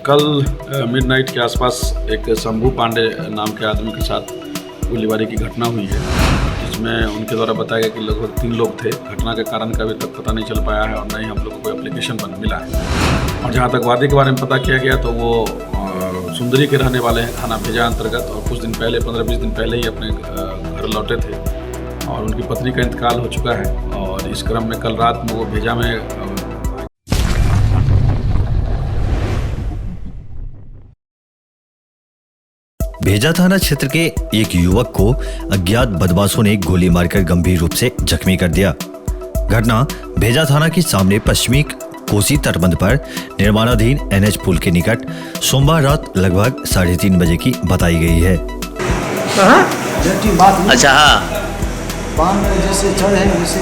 कल मिडनाइट के आसपास एक शंभू पांडे नाम के आदमी के साथ गोलीबारी की घटना हुई है, जिसमें उनके द्वारा बताया गया कि लगभग 3 लोग थे। घटना के कारण का अभी तक पता नहीं चल पाया है और न ही हम लोग को कोई एप्लीकेशन मिला है। और जहाँ तक वादी के बारे में पता किया गया तो वो सुंदरी के रहने वाले हैं, थाना भेजा अंतर्गत, और कुछ दिन पहले 15-20 दिन पहले ही अपने घर लौटे थे और उनकी पत्नी का इंतकाल हो चुका है। और इस क्रम में कल रात में वो भेजा में भेजा थाना क्षेत्र के एक युवक को अज्ञात बदमाशों ने गोली मारकर गंभीर रूप से जख्मी कर दिया। घटना भेजा थाना के सामने पश्चिमी कोसी तटबंध पर निर्माणाधीन NH पुल के निकट सोमवार रात लगभग 3:30 बजे की बताई गई है। अच्छा, हाँ, बांध में जैसे चढ़े हैं वैसे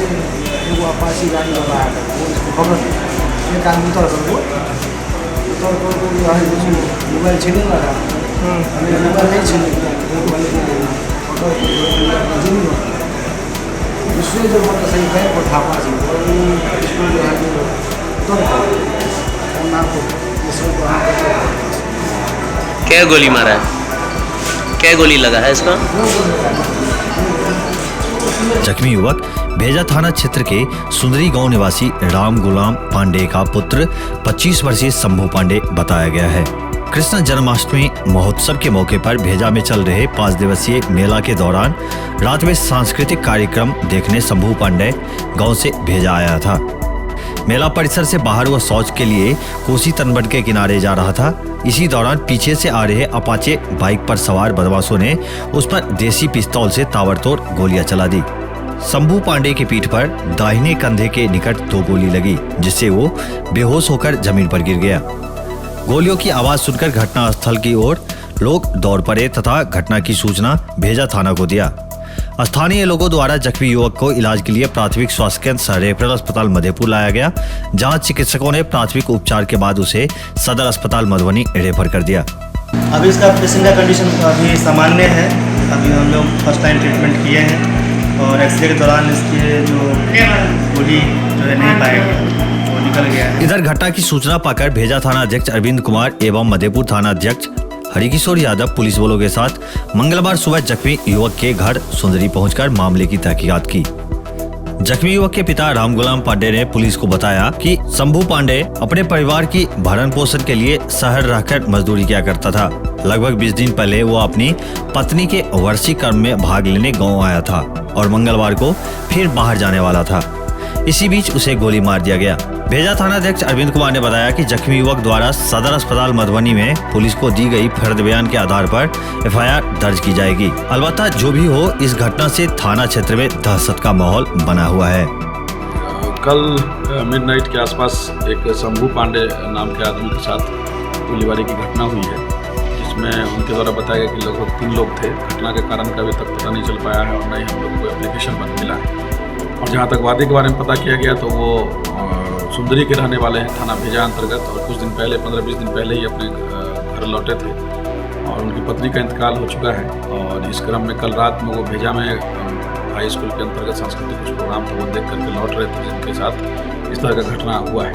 वो अपाची गाड़ी वाला है, वो इसको खबर नहीं, एक आदमी उतर कर मोबाइल छीनने लगा। मोबाइल नहीं छीने दूसरे जो मोटरसाइकिल बैग पर था पास इसको जो है क्या गोली मारा है, क्या गोली लगा है इसका? जख्मी युवक भेजा थाना क्षेत्र के सुंदरी गांव निवासी राम गुलाम पांडे का पुत्र 25 वर्षीय शंभू पांडे बताया गया है। कृष्ण जन्माष्टमी महोत्सव के मौके पर भेजा में चल रहे 5 दिवसीय मेला के दौरान रात में सांस्कृतिक कार्यक्रम देखने शंभू पांडे गांव से भेजा आया था। मेला परिसर से बाहर वह शौच के लिए कोसी तटबंध के किनारे जा रहा था। इसी दौरान पीछे से आ रहे अपाचे बाइक पर सवार बदमाशों ने उस पर देसी पिस्तौल से ताबड़तोड़ गोलियां चला दी। शंभू पांडे की पीठ पर दाहिने कंधे के निकट 2 गोली लगी, जिससे वो बेहोश होकर जमीन पर गिर गया। गोलियों की आवाज सुनकर घटनास्थल की ओर लोग दौड़ पड़े तथा घटना की सूचना भेजा थाना को दिया। स्थानीय लोगों द्वारा जख्मी युवक को इलाज के लिए प्राथमिक स्वास्थ्य केंद्र रेफरल अस्पताल मधेपुर लाया गया, जहां चिकित्सकों ने प्राथमिक उपचार के बाद उसे सदर अस्पताल मधुबनी रेफर कर दिया। अभी इसका पेशेंट का कंडीशन अभी सामान्य है। अभी हम लोग फर्स्ट टाइम ट्रीटमेंट किए हैं और एक्सरे के दौरान इसके जो गोली जो है नहीं पाए गए, वो निकल गया है। इधर घटना की सूचना पाकर भेजा थाना अध्यक्ष अरविंद कुमार एवं मधेपुर थाना अध्यक्ष हरिकिशोर यादव पुलिस बलों के साथ मंगलवार सुबह जख्मी युवक के घर सुंदरी पहुंचकर मामले की तहकीकात की। जख्मी युवक के पिता राम गुलाम पांडे ने पुलिस को बताया कि शंभू पांडे अपने परिवार की भरण पोषण के लिए शहर रहकर मजदूरी किया करता था। लगभग 20 दिन पहले वो अपनी पत्नी के वार्षिक कर्म में भाग लेने गाँव आया था और मंगलवार को फिर बाहर जाने वाला था। इसी बीच उसे गोली मार दिया गया। भेजा थाना अध्यक्ष अरविंद कुमार ने बताया कि जख्मी युवक द्वारा सदर अस्पताल मधुबनी में पुलिस को दी गई फर्द बयान के आधार पर FIR दर्ज की जाएगी। अलबत्ता जो भी हो, इस घटना से थाना क्षेत्र में दहशत का माहौल बना हुआ है। कल मिडनाइट के आसपास एक शंभू पांडे नाम के आदमी के साथ गोलीबारी की घटना हुई है, जिसमें उनके द्वारा बताया गया कि लगभग 3 लोग थे। घटना के कारण का अभी तक पता नहीं चल पाया है और न ही हम लोग को एप्लीकेशन मिला है। और जहाँ तक वादी के बारे में पता किया गया तो वो सुंदरी के रहने वाले हैं, थाना भेजा अंतर्गत, और कुछ दिन पहले 15-20 दिन पहले ही अपने घर लौटे थे और उनकी पत्नी का इंतकाल हो चुका है। और इस क्रम में कल रात में वो भेजा में हाई स्कूल के अंतर्गत सांस्कृतिक कुछ प्रोग्राम था, वो देख करके लौट रहे थे, जिनके साथ इस तरह का घटना हुआ है।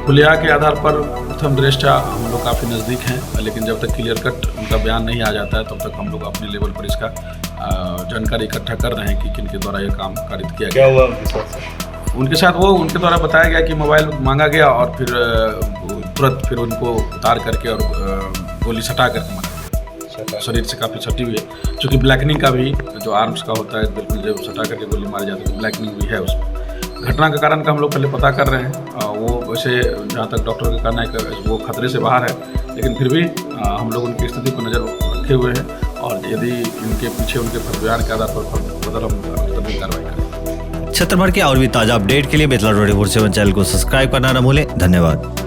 खुलिया के आधार पर प्रथम दृष्टया हम लोग काफ़ी नज़दीक हैं, लेकिन जब तक क्लियर कट उनका बयान नहीं आ जाता है तब तक हम लोग अपने लेवल पर इसका जानकारी इकट्ठा कर रहे हैं कि किन के द्वारा ये काम कारित किया गया। क्या हुआ उनके साथ? उनके द्वारा बताया गया कि मोबाइल मांगा गया और फिर तुरंत फिर उनको उतार करके और गोली सटा करके मारा। शरीर से काफ़ी सटी हुई है, चूँकि ब्लैकनिंग का भी जो आर्म्स का होता है, बिल्कुल जब सटा करके गोली मारी जाती है, ब्लैकनिंग भी है उसमें। घटना का कारण का हम लोग पहले पता कर रहे हैं। वो वैसे जहाँ तक डॉक्टर का कहना है कि वो खतरे से बाहर है, लेकिन फिर भी हम लोग उनकी स्थिति को नज़र रखे हुए हैं और यदि इनके पीछे उनके बयान के आधार पर बदल हम तभी कार्रवाई करें। क्षेत्र भर के और भी ताजा अपडेट के लिए बेतला 24/7 चैनल को सब्सक्राइब करना न भूलें। धन्यवाद।